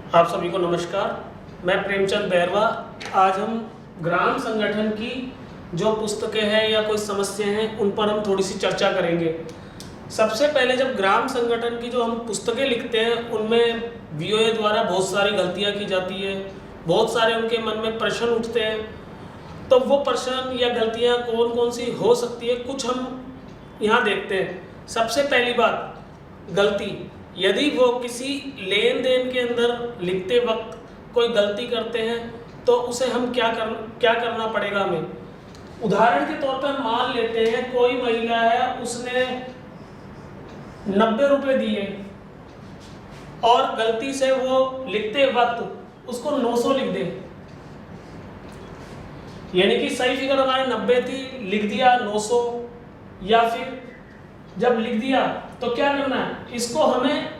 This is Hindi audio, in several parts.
आप सभी को नमस्कार। मैं प्रेमचंद बैरवा। आज हम ग्राम संगठन की जो पुस्तकें हैं या कोई समस्या हैं उन पर हम थोड़ी सी चर्चा करेंगे। सबसे पहले जब ग्राम संगठन की जो हम पुस्तकें लिखते हैं उनमें वीओए द्वारा बहुत सारी गलतियां की जाती है, बहुत सारे उनके मन में प्रश्न उठते हैं। तो वो प्रश्न या गलतियां कौन कौन सी हो सकती है कुछ हम यहाँ देखते हैं। सबसे पहली बात, गलती। यदि वो किसी लेन देन के अंदर लिखते वक्त कोई गलती करते हैं तो उसे हम क्या करना पड़ेगा हमें। उदाहरण के तौर पर मान लेते हैं कोई महिला है, उसने 90 रुपये दिए और गलती से वो लिखते वक्त उसको 900 लिख दे, यानी कि सही फिगर हमारे 90 थी, लिख दिया 900। या फिर जब लिख दिया तो क्या करना है, इसको हमें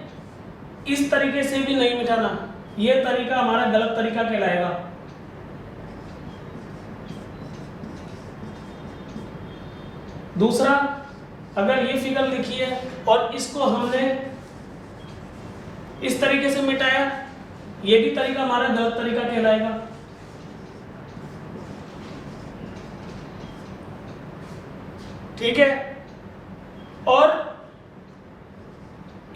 इस तरीके से भी नहीं मिटाना। ये तरीका हमारा गलत तरीका कहलाएगा। दूसरा, अगर ये फिगर लिखी है और इसको हमने इस तरीके से मिटाया, ये भी तरीका हमारा गलत तरीका कहलाएगा। ठीक है। और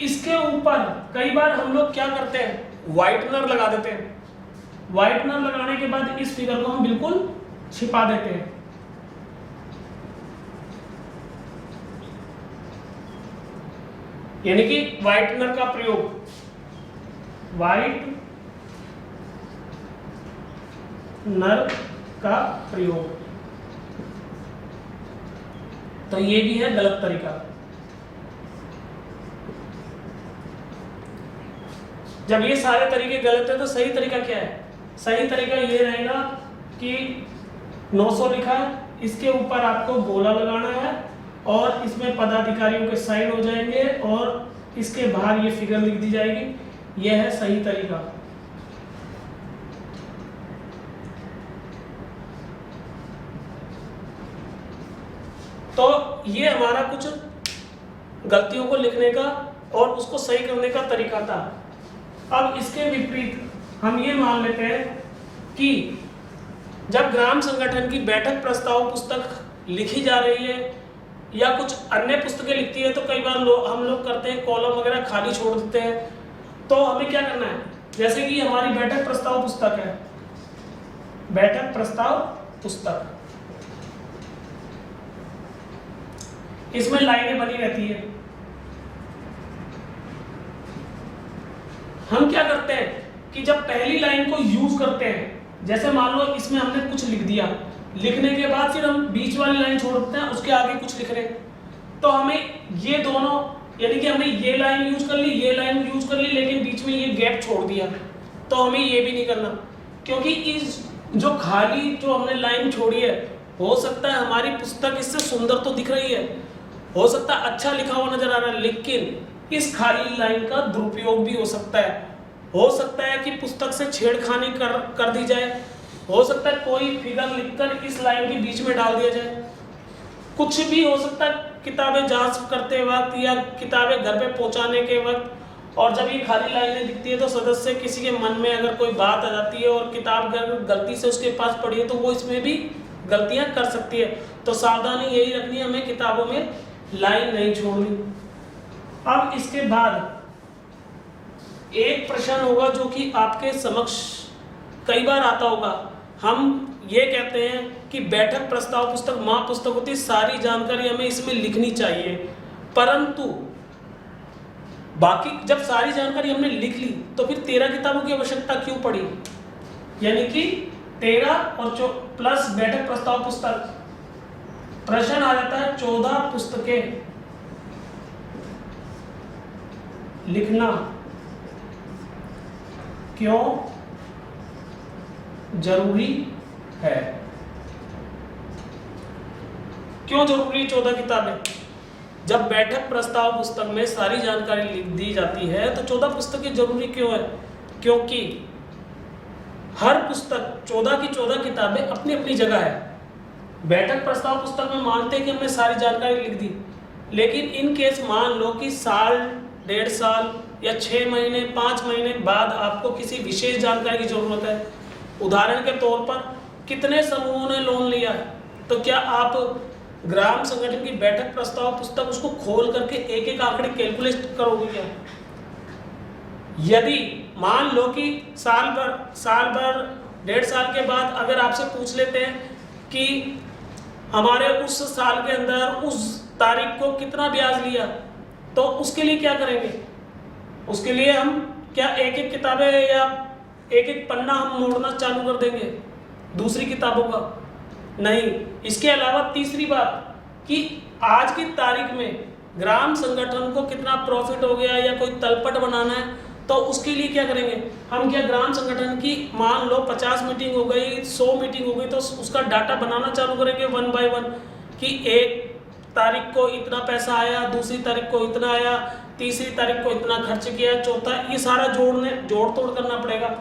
इसके ऊपर कई बार हम लोग क्या करते हैं, व्हाइटनर लगा देते हैं। व्हाइटनर लगाने के बाद इस फिगर को हम बिल्कुल छिपा देते हैं। यानी कि व्हाइटनर का प्रयोग, व्हाइटनर का प्रयोग, तो ये भी है गलत तरीका। जब ये सारे तरीके गलत है तो सही तरीका क्या है? सही तरीका ये रहेगा कि 900 लिखा है, इसके ऊपर आपको गोला लगाना है और इसमें पदाधिकारियों के साइन हो जाएंगे और इसके बाहर ये फिगर लिख दी जाएगी। यह है सही तरीका। तो ये हमारा कुछ गलतियों को लिखने का और उसको सही करने का तरीका था। अब इसके विपरीत हम ये मान लेते हैं कि जब ग्राम संगठन की बैठक प्रस्ताव पुस्तक लिखी जा रही है या कुछ अन्य पुस्तकें लिखती है तो कई बार हम लोग करते हैं कॉलम वगैरह खाली छोड़ देते हैं। तो हमें क्या करना है, जैसे कि हमारी बैठक प्रस्ताव पुस्तक है, बैठक प्रस्ताव पुस्तक, इसमें लाइनें बनी रहती है। हम क्या करते हैं कि जब पहली लाइन को यूज करते हैं, जैसे मान लो इसमें हमने कुछ लिख दिया, लिखने के बाद फिर हम बीच वाली लाइन छोड़ देते हैं, उसके आगे कुछ लिख रहे हैं, तो हमें ये दोनों, यानी कि हमने ये लाइन यूज कर ली, ये लाइन यूज कर ली, लेकिन बीच में ये गैप छोड़ दिया, तो हमें ये भी नहीं करना। क्योंकि इस जो खाली जो हमने लाइन छोड़ी है, हो सकता है हमारी पुस्तक इससे सुंदर तो दिख रही है, हो सकता है अच्छा लिखा हुआ नजर आ रहा है, लेकिन इस खाली लाइन का दुरुपयोग भी हो सकता है। हो सकता है कि पुस्तक से छेड़खानी कर दी जाए, हो सकता है कोई फिगर लिखकर इस लाइन के बीच में डाल दिया जाए, कुछ भी हो सकता है। किताबें जांच करते वक्त या किताबें घर पे पहुंचाने के वक्त और जब ये खाली लाइनें दिखती है तो सदस्य किसी के मन में अगर कोई बात आ जाती है और किताब अगर गलती से उसके पास पड़ी है तो वो इसमें भी गलतियां कर सकती है। तो सावधानी यही रखनी है, हमें किताबों में लाइन नहीं छोड़नी। अब इसके बाद एक प्रश्न होगा जो कि आपके समक्ष कई बार आता होगा। हम ये कहते हैं कि बैठक प्रस्ताव पुस्तक माँ पुस्तक होती है, सारी जानकारी हमें इसमें लिखनी चाहिए, परंतु बाकी जब सारी जानकारी हमने लिख ली तो फिर 13 किताबों की आवश्यकता क्यों पड़ी? यानी कि 13 और प्लस बैठक प्रस्ताव पुस्तक, प्रश्न आ जाता है 14 पुस्तकें लिखना क्यों जरूरी है? क्यों जरूरी 14 किताबें? जब बैठक प्रस्ताव पुस्तक में सारी जानकारी लिख दी जाती है तो 14 पुस्तकें जरूरी क्यों है? क्योंकि हर पुस्तक 14 की 14 किताबें अपनी अपनी जगह है। बैठक प्रस्ताव पुस्तक में मानते हैं कि हमने सारी जानकारी लिख दी, लेकिन इन केस मान लो कि साल, 1.5 साल या 6 महीने 5 महीने बाद आपको किसी विशेष जानकारी की जरूरत है, उदाहरण के तौर पर कितने समूहों ने लोन लिया है, तो क्या आप ग्राम संगठन की बैठक प्रस्ताव पुस्तक उसको खोल करके एक एक आंकड़े कैलकुलेट करोगे क्या? यदि मान लो कि साल भर 1.5 साल के बाद अगर आपसे पूछ लेते हैं कि हमारे उस साल के अंदर उस तारीख को कितना ब्याज लिया, तो उसके लिए क्या करेंगे? उसके लिए हम क्या एक एक किताबें या एक एक पन्ना हम मोड़ना चालू कर देंगे दूसरी किताबों का? नहीं। इसके अलावा तीसरी बात कि आज की तारीख में ग्राम संगठन को कितना प्रॉफिट हो गया या कोई तलपट बनाना है, तो उसके लिए क्या करेंगे हम? क्या ग्राम संगठन की मान लो 50 मीटिंग हो गई, 100 मीटिंग हो गई, तो उसका डाटा बनाना चालू करेंगे 1 बाय 1 कि एक तारीख को इतना पैसा आया, दूसरी तारीख को इतना आया, तीसरी तारीख को इतना खर्च किया, चौथा, ये सारा जोड़ तोड़ करना पड़ेगा।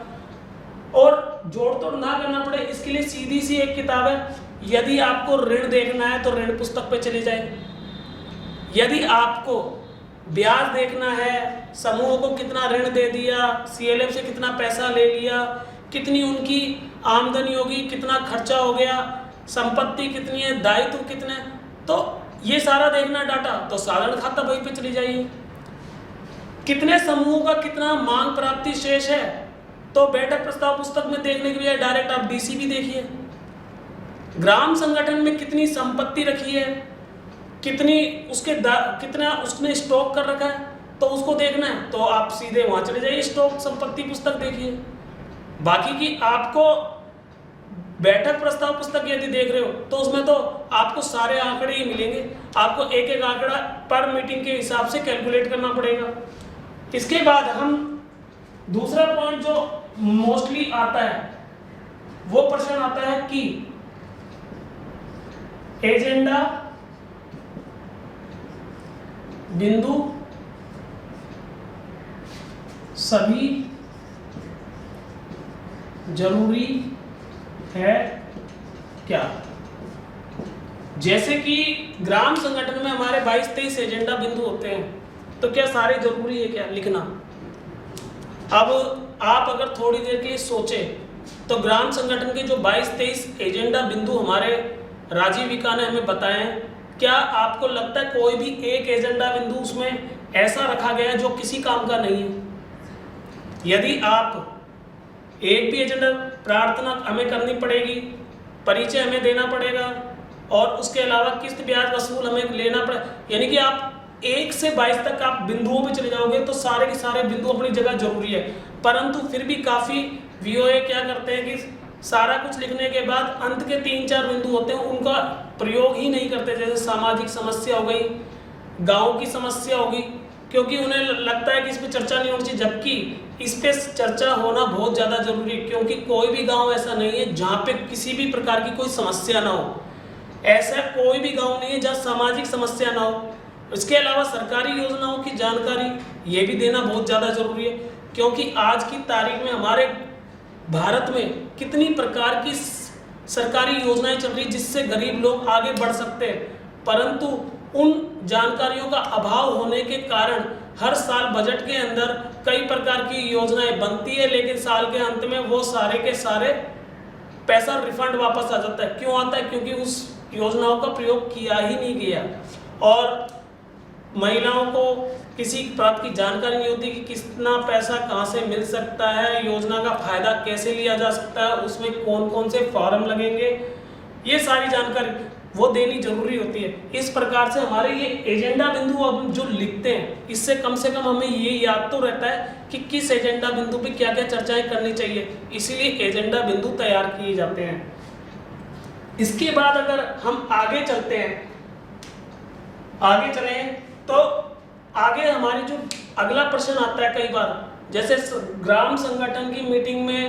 और जोड़ तोड़ ना करना पड़े इसके लिए सीधी सी एक किताब है, यदि आपको ऋण देखना है तो ऋण पुस्तक पे चले जाए। यदि आपको ब्याज देखना है, समूहों को कितना ऋण दे दिया, CLF से कितना पैसा ले लिया, कितनी उनकी आमदनी होगी, कितना खर्चा हो गया, संपत्ति कितनी है, दायित्व कितने, तो ये सारा देखना डाटा, तो साधारण खाता बही पे चली जाइए। कितने समूहों का कितना मांग प्राप्ति शेष है, तो बैठक प्रस्ताव पुस्तक में देखने के लिए डायरेक्ट आप DCP देखिए। ग्राम संगठन में कितनी संपत्ति रखी है, कितना उसने स्टॉक कर रखा है, तो उसको देखना है तो आप सीधे वहां चले जाइए, स्टॉक संपत्ति पुस्तक देखिए। बाकी की आपको बैठक प्रस्ताव पुस्तक यदि देख रहे हो तो उसमें तो आपको सारे आंकड़े ही मिलेंगे, आपको एक एक आंकड़ा पर मीटिंग के हिसाब से कैलकुलेट करना पड़ेगा। इसके बाद हम दूसरा पॉइंट जो मोस्टली आता है वो प्रश्न आता है कि एजेंडा बिंदु सभी जरूरी है क्या? जैसे कि ग्राम संगठन में हमारे 22-23 एजेंडा बिंदु होते हैं, तो क्या सारे जरूरी है क्या लिखना? अब आप अगर थोड़ी देर के लिए सोचें तो ग्राम संगठन के जो 22-23 एजेंडा बिंदु हमारे राजीविका ने हमें बताए हैं, क्या आपको लगता है कोई भी एक एजेंडा बिंदु उसमें ऐसा रखा गया है जो किसी काम का नहीं है? यदि आप एक भी एजेंडा, प्रार्थना हमें करनी पड़ेगी, परिचय हमें देना पड़ेगा और उसके अलावा किस्त ब्याज वसूल हमें लेना पड़ेगा, यानी कि आप 1 से 22 तक आप बिंदुओं पे चले जाओगे तो सारे के सारे बिंदु अपनी जगह जरूरी है। परंतु फिर भी काफ़ी VOA क्या करते हैं कि सारा कुछ लिखने के बाद अंत के 3-4 बिंदु होते हैं उनका प्रयोग ही नहीं करते, जैसे सामाजिक समस्या हो गई, गाँव की समस्या होगी, क्योंकि उन्हें लगता है कि इस पर चर्चा नहीं होनी चाहिए, जबकि इस पे चर्चा होना बहुत ज़्यादा जरूरी है, क्योंकि कोई भी गांव ऐसा नहीं है जहाँ पे किसी भी प्रकार की कोई समस्या ना हो। ऐसा कोई भी गांव नहीं है जहाँ सामाजिक समस्या ना हो। इसके अलावा सरकारी योजनाओं की जानकारी ये भी देना बहुत ज़्यादा जरूरी है, क्योंकि आज की तारीख में हमारे भारत में कितनी प्रकार की सरकारी योजनाएं चल रही जिससे गरीब लोग आगे बढ़ सकते हैं, परंतु उन जानकारियों का अभाव होने के कारण हर साल बजट के अंदर कई प्रकार की योजनाएं बनती है, लेकिन साल के अंत में वो सारे के सारे पैसा रिफंड वापस आ जाता है। क्यों आता है? क्योंकि उस योजनाओं का प्रयोग किया ही नहीं गया और महिलाओं को किसी बात की जानकारी नहीं होती कि कितना पैसा कहाँ से मिल सकता है, योजना का फायदा कैसे लिया जा सकता है, उसमें कौन कौन से फॉर्म लगेंगे, ये सारी जानकारी वो देनी जरूरी होती है। इस प्रकार से हमारे ये एजेंडा बिंदु अब जो लिखते हैं इससे कम से कम हमें ये याद तो रहता है कि किस एजेंडा बिंदु पे क्या क्या चर्चाएं करनी चाहिए, इसीलिए एजेंडा बिंदु तैयार किए जाते हैं। इसके बाद अगर हम आगे चलते हैं, आगे चलें तो आगे हमारी जो अगला प्रश्न आता है कई बार, जैसे ग्राम संगठन की मीटिंग में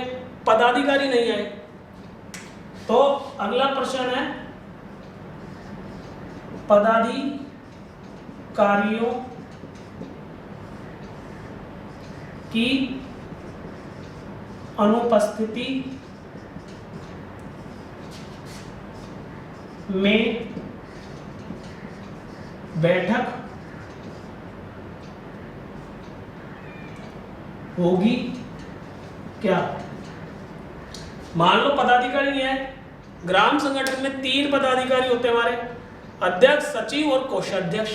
पदाधिकारी नहीं आए, तो अगला प्रश्न है पदाधिकारियों की अनुपस्थिति में बैठक होगी क्या? मान लो पदाधिकारी नहीं है, ग्राम संगठन में 3 पदाधिकारी होते हैं हमारे, अध्यक्ष, सचिव और कोषाध्यक्ष,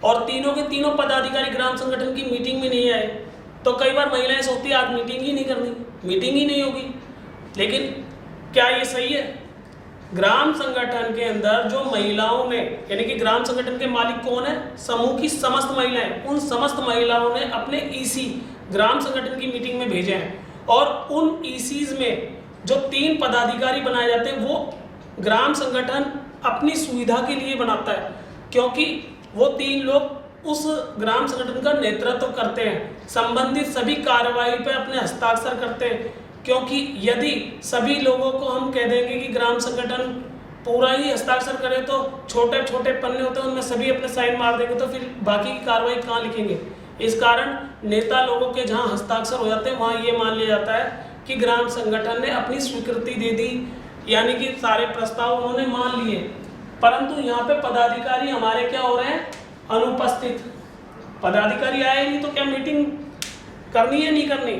और तीनों के तीनों पदाधिकारी ग्राम संगठन की मीटिंग में नहीं आए, तो कई बार महिलाएं सोचती है आज मीटिंग ही नहीं करनी, मीटिंग ही नहीं होगी। लेकिन क्या ये सही है? ग्राम संगठन के अंदर जो महिलाओं ने, यानी कि ग्राम संगठन के मालिक कौन है? समूह की समस्त महिलाएं। उन समस्त महिलाओं ने अपने ईसी ग्राम संगठन की मीटिंग में भेजे हैं, और उन ईसीज में जो 3 पदाधिकारी बनाए जाते हैं वो ग्राम संगठन अपनी सुविधा के लिए बनाता है, क्योंकि वो 3 लोग उस ग्राम संगठन का नेतृत्व करते हैं, संबंधित सभी कार्रवाई पे अपने हस्ताक्षर करते हैं। क्योंकि यदि सभी लोगों को हम कह देंगे कि ग्राम संगठन पूरा ही हस्ताक्षर करे, तो छोटे छोटे पन्ने होते हैं उनमें सभी अपने साइन मार देंगे, तो फिर बाकी की कार्रवाई कहाँ लिखेंगे? इस कारण नेता लोगों के जहाँ हस्ताक्षर हो जाते हैं वहाँ ये मान लिया जाता है कि ग्राम संगठन ने अपनी स्वीकृति दे दी, यानी कि सारे प्रस्ताव उन्होंने मान लिए। परंतु यहाँ पे पदाधिकारी हमारे क्या हो रहे हैं? अनुपस्थित। पदाधिकारी आए नहीं तो क्या मीटिंग करनी है नहीं करनी?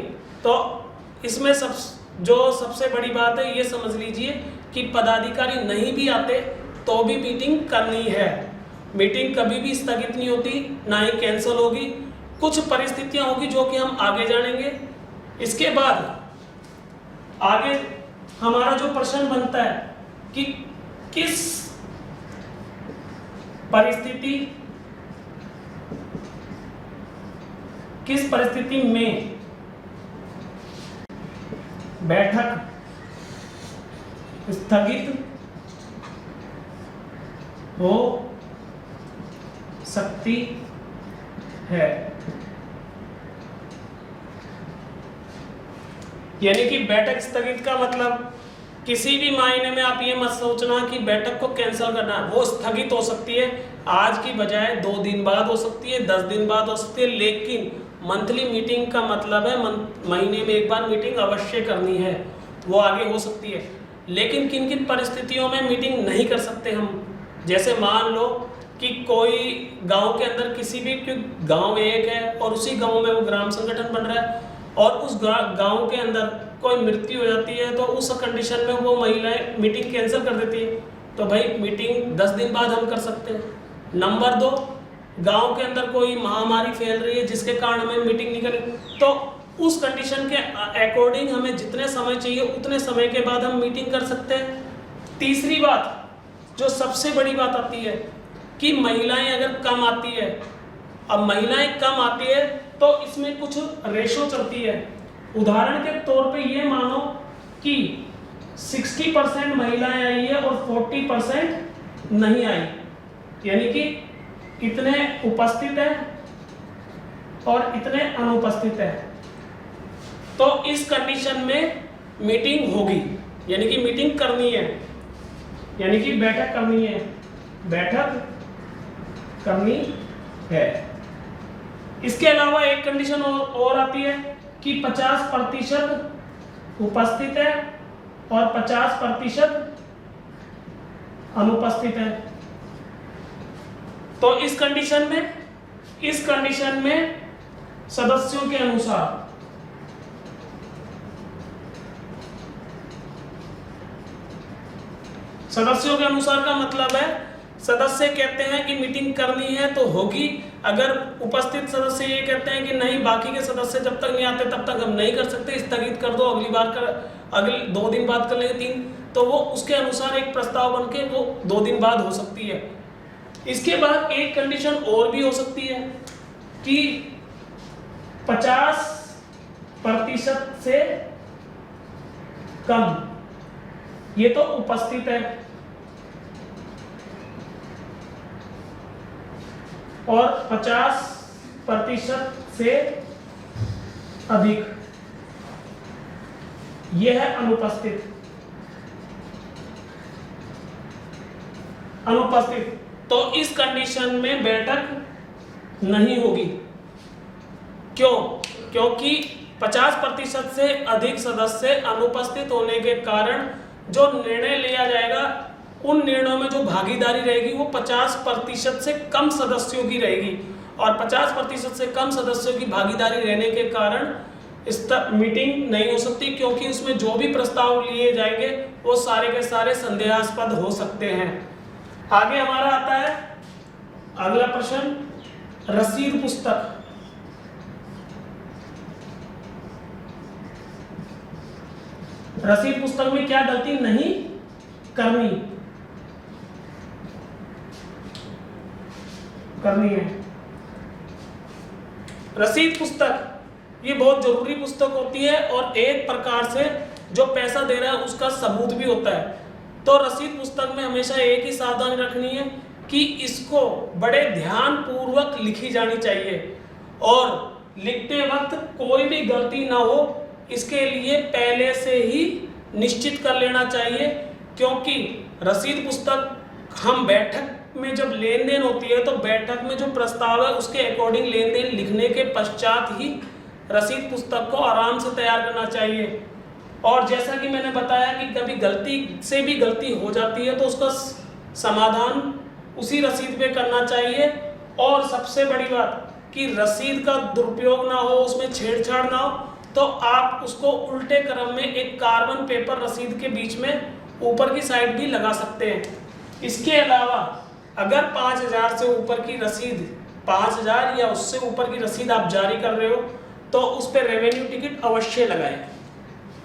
तो इसमें सबसे बड़ी बात है ये समझ लीजिए कि पदाधिकारी नहीं भी आते तो भी मीटिंग करनी है। मीटिंग कभी भी स्थगित नहीं होती, ना ही कैंसिल होगी। कुछ परिस्थितियां होगी जो कि हम आगे जानेंगे। इसके बाद आगे हमारा जो प्रश्न बनता है कि किस परिस्थिति में बैठक स्थगित हो सकती है। यानी कि बैठक स्थगित का मतलब किसी भी मायने में आप ये मत सोचना कि बैठक को कैंसिल करना है, वो स्थगित हो सकती है। आज की बजाय 2 दिन बाद हो सकती है, 10 दिन बाद हो सकती है, लेकिन मंथली मीटिंग का मतलब है महीने में एक बार मीटिंग अवश्य करनी है, वो आगे हो सकती है। लेकिन किन किन परिस्थितियों में मीटिंग नहीं कर सकते हम? जैसे मान लो कि कोई गांव के अंदर किसी भी, गांव एक है और उसी गांव में वो ग्राम संगठन बन रहा है और उस गांव के अंदर कोई मृत्यु हो जाती है, तो उस कंडीशन में वो महिलाएं मीटिंग कैंसिल कर देती है, तो भाई मीटिंग 10 दिन बाद हम कर सकते हैं। नंबर 2, गांव के अंदर कोई महामारी फैल रही है जिसके कारण हमें मीटिंग नहीं करनी, तो उस कंडीशन के अकॉर्डिंग हमें जितने समय चाहिए उतने समय के बाद हम मीटिंग कर सकते हैं। तीसरी बात, जो सबसे बड़ी बात आती है कि महिलाएं अगर कम आती है, अब महिलाएं कम आती है तो इसमें कुछ रेशो चलती है। उदाहरण के तौर पे ये मानो कि 60% महिलाएं आई है और 40% नहीं आई, यानी कि इतने उपस्थित है और इतने अनुपस्थित है, तो इस कंडीशन में मीटिंग होगी, यानी कि मीटिंग करनी है, यानी कि बैठक करनी है, बैठक करनी है। इसके अलावा एक कंडीशन और आती है कि 50% उपस्थित है और 50% अनुपस्थित है। तो इस कंडीशन में सदस्यों के अनुसार का मतलब है, सदस्य कहते हैं कि मीटिंग करनी है तो होगी, अगर उपस्थित सदस्य ये कहते हैं कि नहीं, बाकी के सदस्य जब तक नहीं आते तब तक हम नहीं कर सकते, स्थगित कर दो, अगले 2 दिन बाद कर लेंगे 3, तो वो उसके अनुसार एक प्रस्ताव बन के वो 2 दिन बाद हो सकती है। इसके बाद एक कंडीशन और भी हो सकती है कि 50% से कम, ये तो उपस्थित है, और 50% से अधिक, यह है अनुपस्थित। तो इस कंडीशन में बैठक नहीं होगी। क्यों? क्योंकि 50% से अधिक सदस्य अनुपस्थित होने के कारण जो निर्णय लिया जाएगा उन निर्णयों में जो भागीदारी रहेगी वो 50% से कम सदस्यों की रहेगी, और 50% से कम सदस्यों की भागीदारी रहने के कारण इस मीटिंग नहीं हो सकती, क्योंकि उसमें जो भी प्रस्ताव लिए जाएंगे वो सारे के सारे संदेहास्पद हो सकते हैं। आगे हमारा आता है अगला प्रश्न, रसीद पुस्तक। रसीद पुस्तक में क्या गलती नहीं करनी है। रसीद पुस्तक ये बहुत जरूरी पुस्तक होती है और एक प्रकार से जो पैसा दे रहा है उसका सबूत भी होता है। तो रसीद पुस्तक में हमेशा एक ही सावधानी रखनी है कि इसको बड़े ध्यान पूर्वक लिखी जानी चाहिए और लिखते वक्त कोई भी गलती ना हो, इसके लिए पहले से ही निश्चित कर लेना चाहिए, क्योंकि रसीद पुस्तक हम बैठक में जब लेन देन होती है तो बैठक में जो प्रस्ताव है उसके अकॉर्डिंग लेन देन लिखने के पश्चात ही रसीद पुस्तक को आराम से तैयार करना चाहिए। और जैसा कि मैंने बताया कि कभी गलती से भी गलती हो जाती है तो उसका समाधान उसी रसीद पे करना चाहिए। और सबसे बड़ी बात कि रसीद का दुरुपयोग ना हो, उसमें छेड़छाड़ ना हो, तो आप उसको उल्टे क्रम में एक कार्बन पेपर रसीद के बीच में ऊपर की साइड भी लगा सकते हैं। इसके अलावा अगर 5000 से ऊपर की रसीद, 5000 या उससे ऊपर की रसीद आप जारी कर रहे हो तो उस पर रेवेन्यू टिकट अवश्य लगाएं।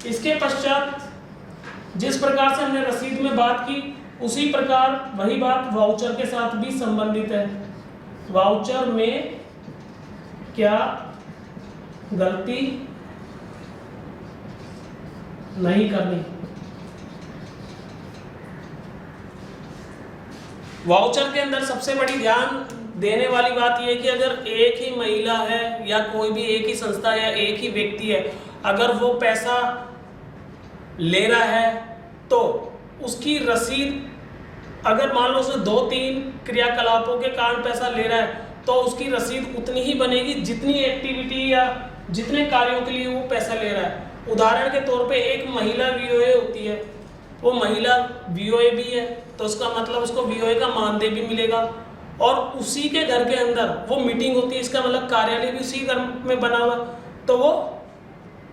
इसके पश्चात जिस प्रकार से हमने रसीद में बात की उसी प्रकार वही बात वाउचर के साथ भी संबंधित है। वाउचर में क्या गलती नहीं करनी। वाउचर के अंदर सबसे बड़ी ध्यान देने वाली बात यह है कि अगर एक ही महिला है या कोई भी एक ही संस्था या एक ही व्यक्ति है, अगर वो पैसा ले रहा है तो उसकी रसीद, अगर मान लो उसने 2-3 क्रियाकलापों के कारण पैसा ले रहा है तो उसकी रसीद उतनी ही बनेगी जितनी एक्टिविटी या जितने कार्यों के लिए वो पैसा ले रहा है। उदाहरण के तौर पे एक महिला वीओए होती है, वो महिला वीओए भी है तो उसका मतलब उसको वीओए का मानदेय भी मिलेगा और उसी के घर के अंदर वो मीटिंग होती है, इसका मतलब कार्यालय भी उसी घर में बना हुआ, तो वो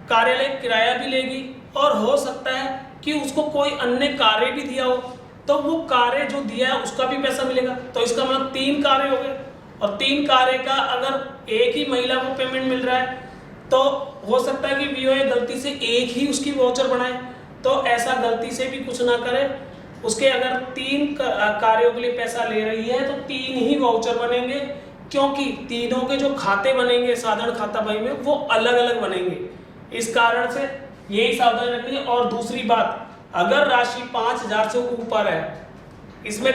कार्यालय किराया भी लेगी और हो सकता है कि उसको कोई अन्य कार्य भी दिया हो तो वो कार्य जो दिया है उसका भी पैसा मिलेगा। तो इसका मतलब 3 कार्य हो गए और 3 कार्य का अगर एक ही महिला को पेमेंट मिल रहा है तो हो सकता है कि वीओए गलती से एक ही उसकी वाउचर बनाए। तो ऐसा गलती से भी कुछ ना करे, उसके अगर 3 कार्यों के लिए पैसा ले रही है तो 3 ही वाउचर बनेंगे, क्योंकि तीनों के जो खाते बनेंगे साधारण खाता बही में वो अलग अलग बनेंगे। इस कारण से यही सावधानी रखनी है। और दूसरी बात, अगर राशि 5000 से ऊपर है, इसमें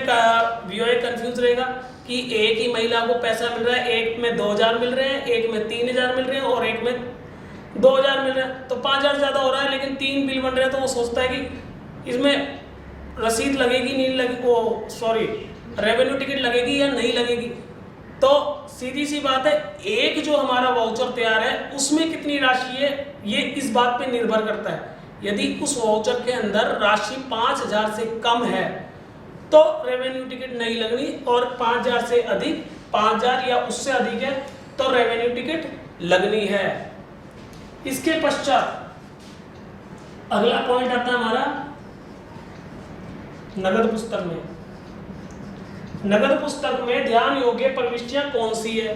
वीओए कंफ्यूज रहेगा कि एक ही महिला को पैसा मिल रहा है, एक में 2000 मिल रहे हैं, एक में 3000 मिल रहे हैं और एक में 2000 मिल रहे हैं, तो 5000 ज़्यादा हो रहा है लेकिन 3 बिल बन रहे हैं, तो वो सोचता है कि इसमें रसीद लगेगी नहीं लगेगी, रेवेन्यू टिकट लगेगी या नहीं लगेगी। तो सीधी सी बात है, एक जो हमारा वाउचर तैयार है उसमें कितनी राशि है ये इस बात पे निर्भर करता है। यदि उस वाउचर के अंदर राशि 5000 से कम है तो रेवेन्यू टिकट नहीं लगनी, और 5000 से अधिक, 5000 या उससे अधिक है तो रेवेन्यू टिकट लगनी है। इसके पश्चात अगला पॉइंट आता है हमारा नगद पुस्तक में। नगद पुस्तक में ध्यान योग्य प्रविष्टियां कौन सी है?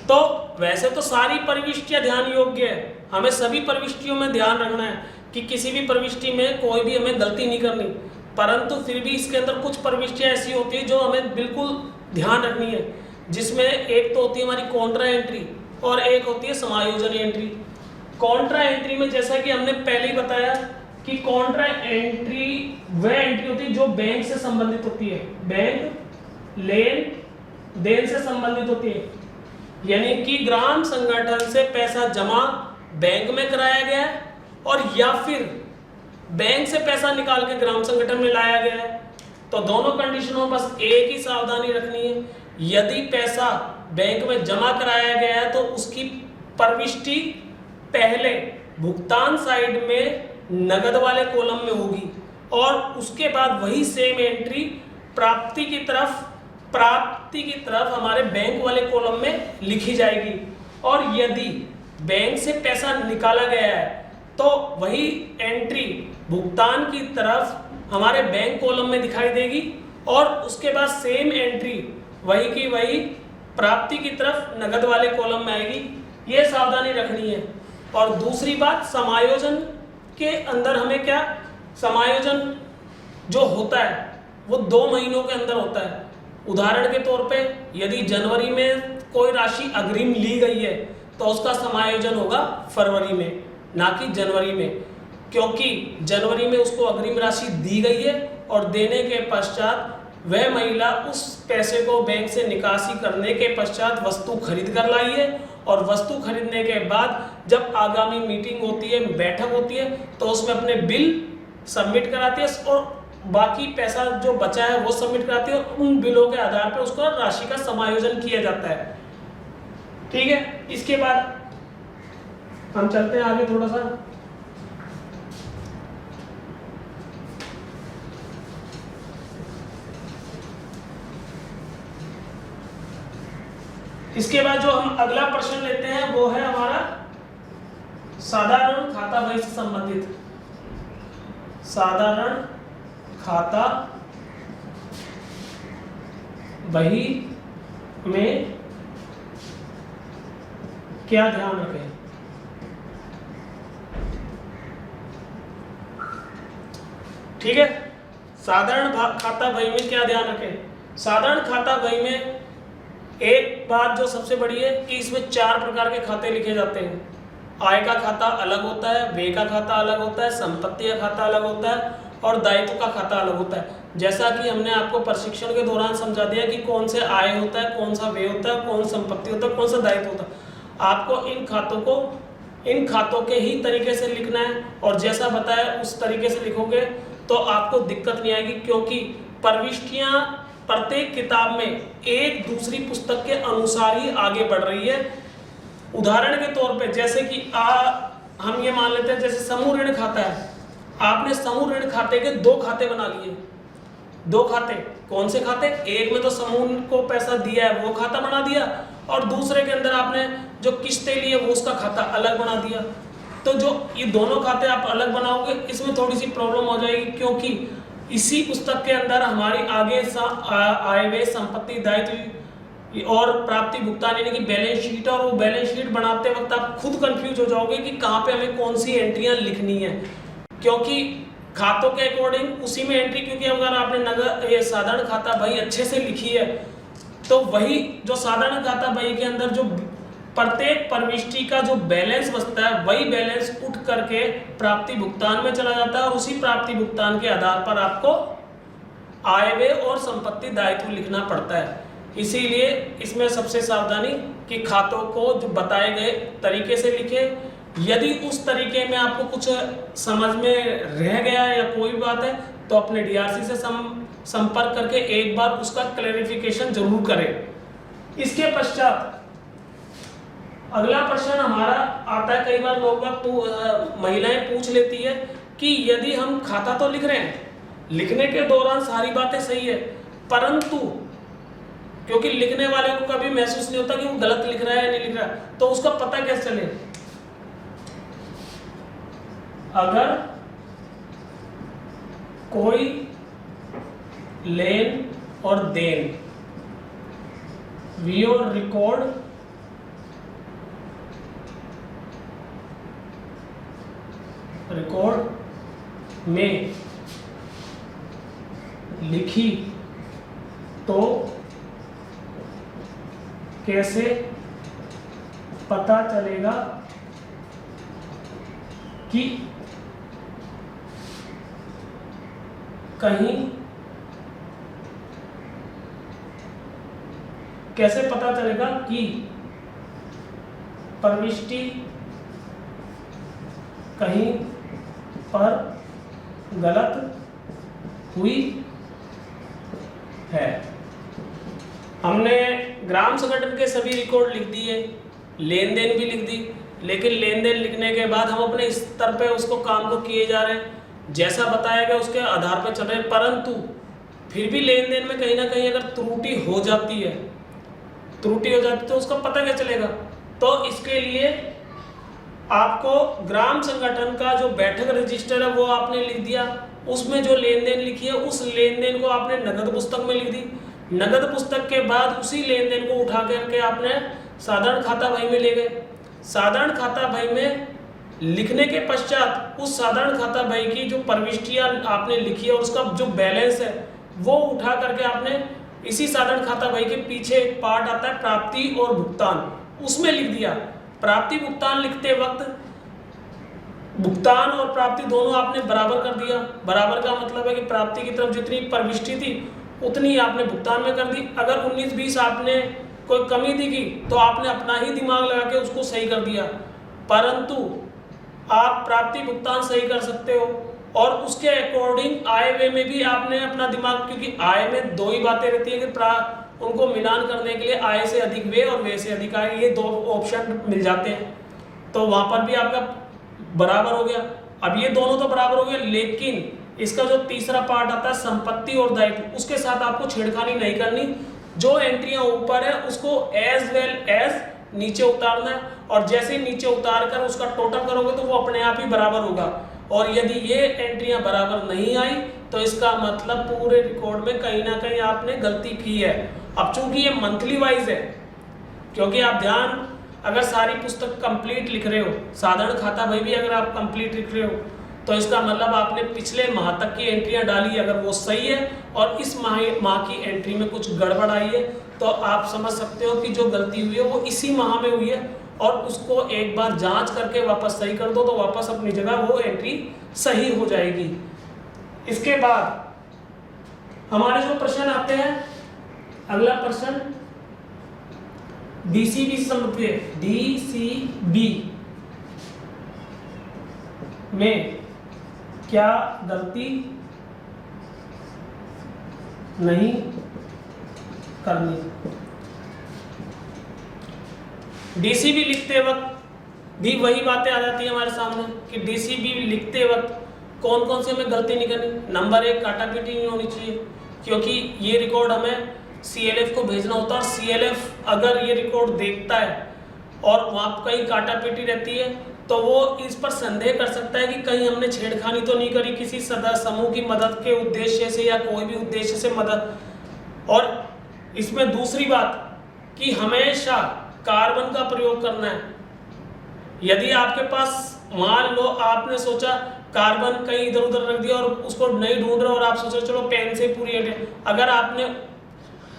तो वैसे तो सारी प्रविष्टियां ध्यान योग्य है, हमें सभी प्रविष्टियों में ध्यान रखना है कि किसी भी प्रविष्टि में कोई भी हमें गलती नहीं करनी, परंतु फिर भी इसके अंदर कुछ प्रविष्टियां ऐसी होती है जो हमें बिल्कुल ध्यान रखनी है, जिसमें एक तो होती है हमारी कॉन्ट्रा एंट्री और एक होती है समायोजन एंट्री। कॉन्ट्रा एंट्री में जैसा कि हमने पहले ही बताया कि कॉन्ट्रा एंट्री वह एंट्री होती है जो बैंक से संबंधित होती है, बैंक लेन देन से संबंधित होती है, यानी कि ग्राम संगठन से पैसा जमा बैंक में कराया गया है और या फिर बैंक से पैसा निकाल के ग्राम संगठन में लाया गया है। तो दोनों कंडीशनों में बस एक ही सावधानी रखनी है, यदि पैसा बैंक में जमा कराया गया है तो उसकी प्रविष्टि पहले भुगतान साइड में नगद वाले कॉलम में होगी और उसके बाद वही सेम एंट्री प्राप्ति की तरफ प्राप्ति की तरफ हमारे बैंक वाले कॉलम में लिखी जाएगी। और यदि बैंक से पैसा निकाला गया है तो वही एंट्री भुगतान की तरफ हमारे बैंक कॉलम में दिखाई देगी, और उसके बाद सेम एंट्री वही की वही प्राप्ति की तरफ नगद वाले कॉलम में आएगी। ये सावधानी रखनी है। और दूसरी बात, समायोजन के अंदर हमें क्या, समायोजन जो होता है वो 2 महीनों के अंदर होता है। उदाहरण के तौर पे यदि जनवरी में कोई राशि अग्रिम ली गई है तो उसका समायोजन होगा फरवरी में, ना कि जनवरी में, क्योंकि जनवरी में उसको अग्रिम राशि दी गई है और देने के पश्चात वह महिला उस पैसे को बैंक से निकासी करने के पश्चात वस्तु खरीद कर लाई है, और वस्तु खरीदने के बाद जब आगामी मीटिंग होती है, बैठक होती है, तो उसमें अपने बिल सबमिट कराती है और बाकी पैसा जो बचा है वो सबमिट कराती है। उन बिलों के आधार पर उसको राशि का समायोजन किया जाता है। ठीक है, इसके बाद हम चलते हैं आगे थोड़ा सा। इसके बाद जो हम अगला प्रश्न लेते हैं वो है हमारा साधारण खाता बही से संबंधित। साधारण खाता बही में क्या ध्यान रखें? ठीक है, साधारण खाता बही में क्या ध्यान रखें? साधारण खाता बही में एक बात जो सबसे बड़ी है कि इसमें 4 प्रकार के खाते लिखे जाते हैं। आय का खाता अलग होता है, व्यय का खाता अलग होता है, संपत्ति का खाता अलग होता है और दायित्व का खाता अलग होता है। जैसा कि हमने आपको प्रशिक्षण के दौरान समझा दिया कि कौन से आय होता है, कौन सा व्यय होता है, कौन संपत्ति होता है, कौन सा दायित्व होता है। आपको इन खातों के ही तरीके से लिखना है, और जैसा बताया उस तरीके से लिखोगे तो आपको दिक्कत नहीं आएगी, क्योंकि प्रविष्टियां प्रत्येक किताब में एक दूसरी पुस्तक के अनुसार ही आगे बढ़ रही है। उदाहरण के तौर पे जैसे कि हम ये मान लेते हैं, जैसे समूह ऋण खाता है, आपने समूह ऋण खाते के 2 खाते बना लिए। 2 खाते, कौन से खाते? एक में तो समूह को पैसा दिया है वो खाता बना दिया, और दूसरे के अंदर आपने जो किस्तें ली है वो उसका खाता अलग बना दिया। तो जो ये दोनों खाते आप अलग बनाओगे, इसमें थोड़ी सी प्रॉब्लम हो जाएगी, क्योंकि इसी पुस्तक के अंदर हमारी आगे आय व्यय संपत्ति दायित्व और प्राप्ति भुगतान यानी कि बैलेंस शीट, और वो बैलेंस शीट बनाते वक्त आप खुद कंफ्यूज हो जाओगे कि कहाँ पे हमें कौन सी एंट्रियां लिखनी है, क्योंकि खातों के अकॉर्डिंग उसी में एंट्री, क्योंकि अगर आपने नगद ये साधारण खाता बही अच्छे से लिखी है तो वही जो साधारण खाता बही के अंदर जो प्रत्येक प्रविष्टि का जो बैलेंस बचता है वही बैलेंस उठ करके प्राप्ति भुगतान में चला जाता है, और उसी प्राप्ति भुगतान के आधार पर आपको आय व्यय और संपत्ति दायित्व लिखना पड़ता है। इसीलिए इसमें सबसे सावधानी कि खातों को जो बताए गए तरीके से लिखे। यदि उस तरीके में आपको कुछ समझ में रह गया है या कोई बात है तो अपने डीआरसी से संपर्क करके एक बार उसका क्लैरिफिकेशन जरूर करें। इसके पश्चात अगला प्रश्न हमारा आता है, कई बार लोग महिलाएं पूछ लेती है कि यदि हम खाता तो लिख रहे हैं, लिखने के दौरान सारी बातें सही है, परंतु क्योंकि लिखने वाले को कभी महसूस नहीं होता कि वो गलत लिख रहा है या नहीं लिख रहा है, तो उसका पता कैसे चले? अगर कोई लेन और देन वीओ रिकॉर्ड में लिखी तो कैसे पता चलेगा कि कहीं कैसे पता चलेगा कि प्रविष्टि कहीं पर गलत हुई है? हमने ग्राम संगठन के सभी रिकॉर्ड लिख दिए, लेन देन भी लिख दी, लेकिन लेन देन लिखने के बाद हम अपने स्तर पे उसको काम को किए जा रहे हैं, जैसा बताया गया उसके आधार पर चल रहे हैं, परंतु फिर भी लेन देन में कहीं ना कहीं अगर त्रुटि हो जाती है तो उसका पता क्या चलेगा? तो इसके लिए आपको ग्राम संगठन का जो बैठक रजिस्टर है वो आपने लिख दिया, उसमें जो लेन देन लिखी है उस लेन देन को आपने नगद पुस्तक में लिख दी। नगद पुस्तक के बाद उसी लेन देन को उठा करके आपने साधारण खाता बही में ले गए। साधारण खाता बही में लिखने के पश्चात उस साधारण खाता बही की जो प्रविष्टियां आपने लिखी है और उसका जो बैलेंस है वो उठा करके आपने इसी साधारण खाता बही के पीछे एक पार्ट आता है प्राप्ति और भुगतान, उसमें लिख दिया। प्राप्ति भुगतान लिखते वक्त भुगतान और प्राप्ति दोनों आपने बराबर कर दिया। बराबर का मतलब है कि प्राप्ति की तरफ जितनी प्रविष्टि थी उतनी आपने भुगतान में कर दी। अगर 19-20 आपने कोई कमी दिखी तो आपने अपना ही दिमाग लगा के उसको सही कर दिया, परंतु आप प्राप्ति भुगतान सही कर सकते हो और उसके अकॉर्डिंग आय व्यय में भी आपने अपना दिमाग, क्योंकि आय में दो ही बातें रहती है कि उनको मिलान करने के लिए आय से अधिक व्यय और व्यय से अधिक आय, ये दो ऑप्शन मिल जाते हैं, तो वहां पर भी आपका बराबर हो गया। अब ये दोनों तो बराबर हो गए, लेकिन इसका जो तीसरा पार्ट आता है संपत्ति और दायित्व, उसके साथ आपको छेड़खानी नहीं करनी। जो एंट्रियां ऊपर है उसको एज वेल एज नीचे उतारना है और जैसे नीचे उतार कर उसका टोटल करोगे तो वो अपने आप ही बराबर होगा। और यदि ये एंट्रियां बराबर नहीं आई तो इसका मतलब पूरे रिकॉर्ड में कहीं ना कहीं आपने गलती की है। अब चूंकि ये मंथली वाइज है, क्योंकि आप ध्यान, अगर सारी पुस्तक कंप्लीट लिख रहे हो, साधारण खाता बही भी अगर आप कंप्लीट लिख रहे हो, तो इसका मतलब आपने पिछले माह तक की एंट्रियां डाली, अगर वो सही है और इस माह की एंट्री में कुछ गड़बड़ आई है तो आप समझ सकते हो कि जो गलती हुई है वो इसी माह में हुई है और उसको एक बार जांच करके वापस सही कर दो तो वापस अपनी जगह वो एंट्री सही हो जाएगी। इसके बाद हमारे जो प्रश्न आते हैं, अगला प्रश्न डीसीबी से संबंधित है। डीसीबी में क्या गलती नहीं करनी? डीसीबी लिखते वक्त भी वही बातें आ जाती है हमारे सामने कि डीसीबी लिखते वक्त कौन कौन से हमें गलती नहीं करनी। नंबर 1, काटापीटी नहीं होनी चाहिए, क्योंकि ये रिकॉर्ड हमें सीएलएफ को भेजना होता है और सीएलएफ अगर ये रिकॉर्ड देखता है और वहाँ कहीं काटापीटी रहती है तो वो इस पर संदेह कर सकता है कि कहीं हमने छेड़खानी तो नहीं करी किसी सदस्य समूह की मदद के उद्देश्य से या कोई भी उद्देश्य से मदद। और इसमें दूसरी बात कि हमेशा कार्बन का प्रयोग करना है। यदि आपके पास, मान लो आपने सोचा कार्बन कहीं इधर उधर रख दिया और उसको नहीं ढूंढ रहे और आप सोचो चलो पेन से पूरी एंट्री, अगर आपने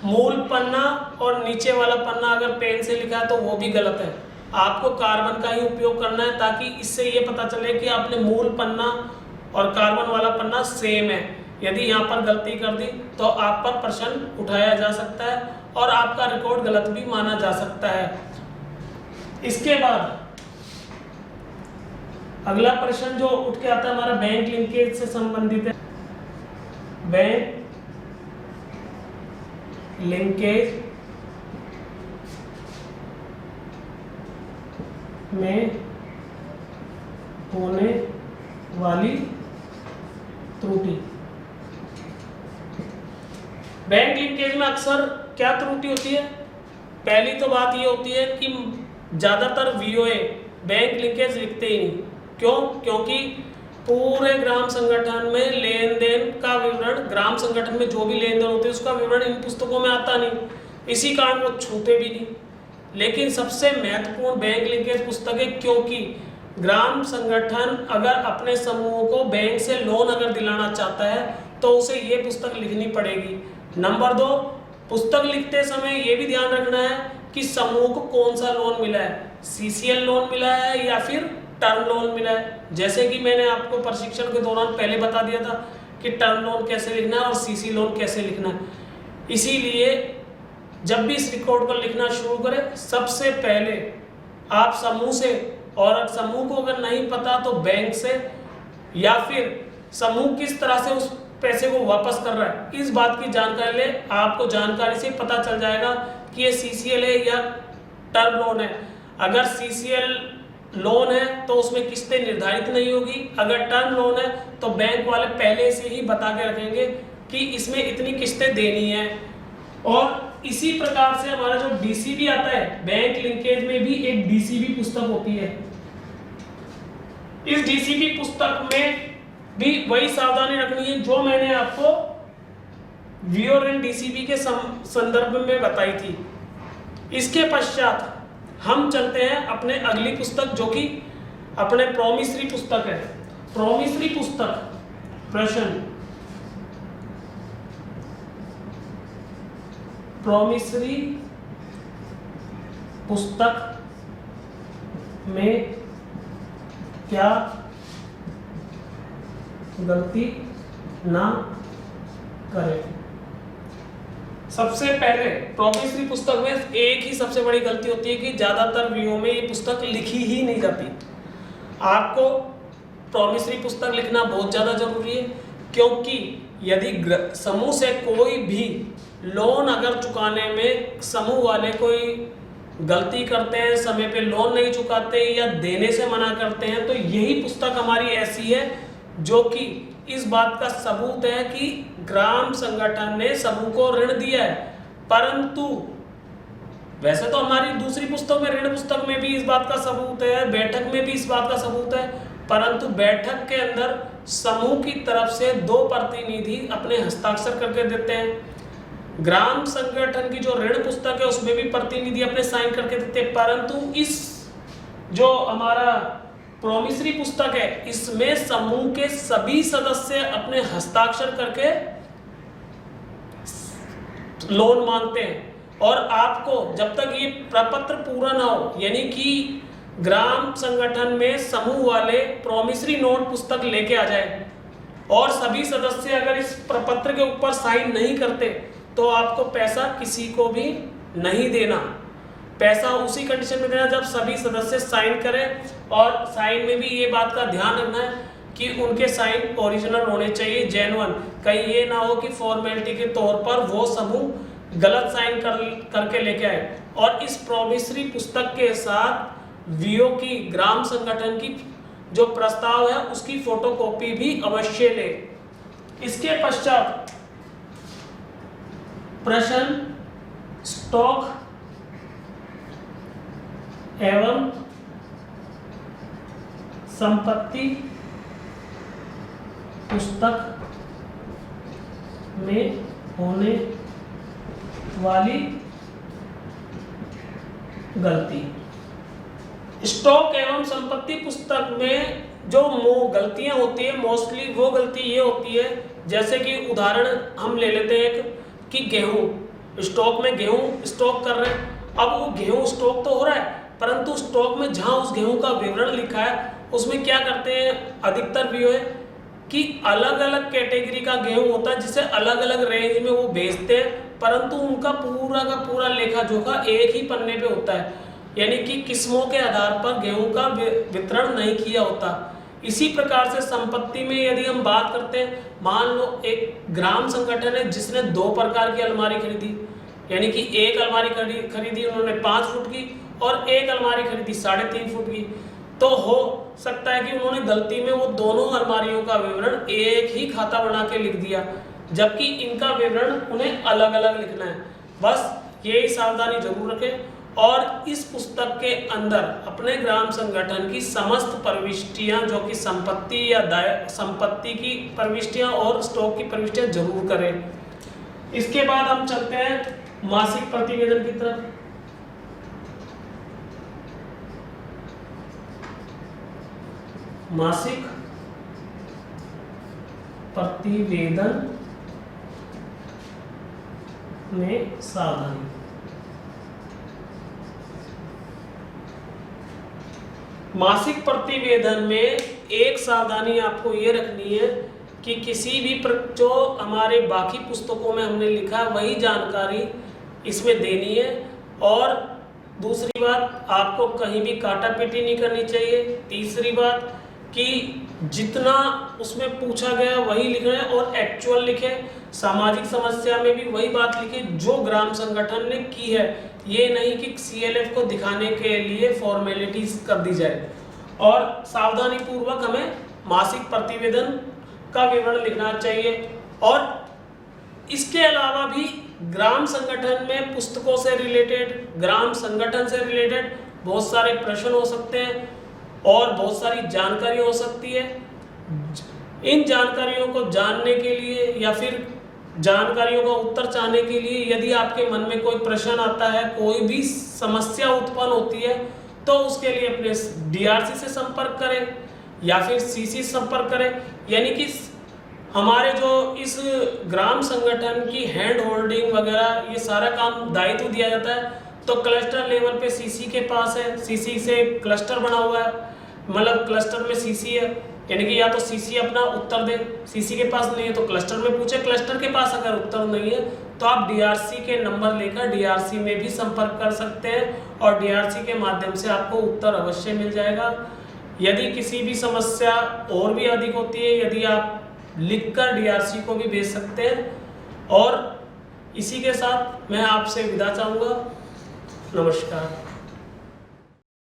मूल पन्ना और नीचे वाला पन्ना अगर पेन से लिखा है तो वो भी गलत है। आपको कार्बन का ही उपयोग करना है ताकि इससे ये पता चले कि आपने मूल पन्ना और कार्बन वाला पन्ना सेम है। यदि यहाँ पर गलती कर दी तो आप पर प्रश्न उठाया जा सकता है और आपका रिकॉर्ड गलत भी माना जा सकता है। इसके बाद अगला प्रश्न जो उठ के आता है हमारा बैंक लिंकेज से संबंधित है। बैंक लिंकेज में होने वाली त्रुटि। बैंक लिंकेज में अक्सर क्या त्रुटि होती है? पहली तो बात ये होती है कि ज्यादातर वीओए बैंक लिंकेज लिखते ही नहीं। क्यों? क्योंकि पूरे ग्राम संगठन में लेन देन का विवरण, ग्राम संगठन में जो भी लेन देन होते हैं उसका विवरण इन पुस्तकों में आता नहीं, इसी कारण वो छूते भी नहीं। लेकिन सबसे महत्वपूर्ण बैंक लिंकेज पुस्तकें, क्योंकि ग्राम संगठन अगर अपने समूह को बैंक से लोन अगर दिलाना चाहता है तो उसे ये पुस्तक लिखनी पड़ेगी। नंबर 2, पुस्तक लिखते समय ये भी ध्यान रखना है कि समूह को कौन सा लोन मिला है, सीसीएल लोन मिला है या फिर टर्म लोन मिला है। जैसे कि मैंने आपको प्रशिक्षण के दौरान पहले बता दिया था कि टर्म लोन कैसे लिखना है और सीसी लोन कैसे लिखना है। इसीलिए जब भी इस रिकॉर्ड को लिखना शुरू करें सबसे पहले आप समूह से, और समूह को अगर नहीं पता तो बैंक से, या फिर समूह किस तरह से उस पैसे को वापस कर रहा है इस बात की जानकारी ले। आपको जानकारी से पता चल जाएगा कि ये सीसीएल है या टर्म लोन है। अगर सीसीएल लोन है तो उसमें किस्तें निर्धारित नहीं होगी, अगर टर्म लोन है तो बैंक वाले पहले से ही बता के रखेंगे कि इसमें इतनी किस्तें देनी है। और इसी प्रकार से हमारा जो डीसीबी आता है, बैंक लिंकेज में भी एक डीसीबी पुस्तक होती है। इस डीसीबी पुस्तक में भी वही सावधानी रखनी है जो मैंने आपको वीओ ऋण डीसीबी के संदर्भ में बताई थी। इसके पश्चात हम चलते हैं अपने अगली पुस्तक जो कि अपने प्रोमिसरी पुस्तक है। प्रोमिसरी पुस्तक प्रश्न, प्रोमिसरी पुस्तक में क्या गलती ना करें। सबसे पहले प्रोमिसरी पुस्तक में एक ही सबसे बड़ी गलती होती है कि ज्यादातर वीओ में ये पुस्तक लिखी ही नहीं जाती। आपको प्रोमिसरी पुस्तक लिखना बहुत ज्यादा जरूरी है, क्योंकि यदि समूह से कोई भी लोन अगर चुकाने में समूह वाले कोई गलती करते हैं, समय पे लोन नहीं चुकाते या देने से मना करते हैं, तो यही पुस्तक हमारी ऐसी है जो कि इस बात का सबूत है कि ग्राम संगठन ने समूह को ऋण दिया है। परंतु वैसे तो हमारी दूसरी पुस्तक में, ऋण पुस्तक में भी इस बात का सबूत है, बैठक में भी इस बात का सबूत है, परंतु बैठक के अंदर समूह की तरफ से 2 प्रतिनिधि अपने हस्ताक्षर करके देते हैं। ग्राम संगठन की जो ऋण पुस्तक है उसमें भी प्रतिनिधि अपने साइन करके देते हैं, परंतु इस जो हमारा प्रोमिसरी पुस्तक है इसमें समूह के सभी सदस्य अपने हस्ताक्षर करके लोन मांगते हैं। और आपको जब तक ये प्रपत्र पूरा ना हो, यानी कि ग्राम संगठन में समूह वाले प्रोमिसरी नोट पुस्तक लेके आ जाए और सभी सदस्य अगर इस प्रपत्र के ऊपर साइन नहीं करते तो आपको पैसा किसी को भी नहीं देना। पैसा उसी कंडीशन में देना जब सभी सदस्य साइन करें, और साइन में भी ये बात का ध्यान रखना है कि उनके साइन ओरिजिनल होने चाहिए, जेन्युइन। कहीं ये ना हो कि फॉर्मेलिटी के तौर पर वो समूह गलत साइन करके लेके आए। और इस प्रोमिसरी पुस्तक के साथ वीओ की, ग्राम संगठन की जो प्रस्ताव है उसकी फोटोकॉपी भी अवश्य ले। इसके पश्चात प्रश्न स्टॉक एवं संपत्ति पुस्तक में होने वाली गलती। स्टॉक एवं संपत्ति पुस्तक में जो गलतियां होती है, मोस्टली वो गलती ये होती है, जैसे कि उदाहरण हम ले लेते हैं कि गेहूं, स्टॉक में गेहूं स्टॉक कर रहे हैं। अब वो गेहूं स्टॉक तो हो रहा है, परंतु स्टॉक में जहां उस गेहूं का विवरण लिखा है उसमें क्या करते हैं अधिकतर भी है कि अलग अलग कैटेगरी का गेहूं होता है जिसे अलग अलग रेंज में वो बेचते हैं, परंतु उनका पूरा का पूरा लेखा जोखा एक ही पन्ने पे होता है, यानी कि किस्मों के आधार पर गेहूं का वितरण नहीं किया होता। इसी प्रकार से संपत्ति में यदि हम बात करते हैं, मान लो एक ग्राम संगठन है जिसने 2 प्रकार की अलमारी खरीदी, यानी कि एक अलमारी खरीदी उन्होंने 5 फुट की और एक अलमारी खरीदी 3.5 फुट की, तो हो सकता है कि उन्होंने गलती में वो दोनों अलमारियों का विवरण एक ही खाता बना के लिख दिया, जबकि इनका विवरण उन्हें अलग अलग लिखना है। बस यही सावधानी जरूर रखें। और इस पुस्तक के अंदर अपने ग्राम संगठन की समस्त प्रविष्टियां जो कि संपत्ति या संपत्ति की प्रविष्टियां और स्टॉक की प्रविष्टियां जरूर करें। इसके बाद हम चलते हैं मासिक प्रतिवेदन की तरफ। मासिक प्रतिवेदन में सावधानी। मासिक प्रतिवेदन में एक सावधानी आपको ये रखनी है कि किसी भी जो हमारे बाकी पुस्तकों में हमने लिखा है वही जानकारी इसमें देनी है। और दूसरी बात, आपको कहीं भी काटापीटी नहीं करनी चाहिए। तीसरी बात कि जितना उसमें पूछा गया वही लिखना है और एक्चुअल लिखे। सामाजिक समस्या में भी वही बात लिखे जो ग्राम संगठन ने की है, ये नहीं कि सीएलएफ को दिखाने के लिए फॉर्मेलिटीज कर दी जाए। और सावधानी पूर्वक हमें मासिक प्रतिवेदन का विवरण लिखना चाहिए। और इसके अलावा भी ग्राम संगठन में पुस्तकों से रिलेटेड, ग्राम संगठन से रिलेटेड बहुत सारे प्रश्न हो सकते हैं और बहुत सारी जानकारी हो सकती है। इन जानकारियों को जानने के लिए या फिर जानकारियों का उत्तर चाहने के लिए यदि आपके मन में कोई प्रश्न आता है, कोई भी समस्या उत्पन्न होती है, तो उसके लिए अपने डीआरसी से संपर्क करें या फिर सीसी संपर्क करें। यानी कि हमारे जो इस ग्राम संगठन की हैंड होल्डिंग वगैरह ये सारा काम दायित्व दिया जाता है, तो क्लस्टर लेवल पे सीसी के पास है, सीसी से क्लस्टर बना हुआ है, मतलब क्लस्टर में सीसी है, यानी कि या तो सीसी अपना उत्तर दे, सीसी के पास नहीं है तो क्लस्टर में पूछे, क्लस्टर के पास अगर उत्तर नहीं है तो आप डीआरसी के नंबर लेकर डीआरसी में भी संपर्क कर सकते हैं और डीआरसी के माध्यम से आपको उत्तर अवश्य मिल जाएगा। यदि किसी भी समस्या और भी अधिक होती है, यदि आप लिखकर डीआरसी को भी भेज सकते हैं। और इसी के साथ मैं आपसे विदा चाहूँगा। नमस्कार।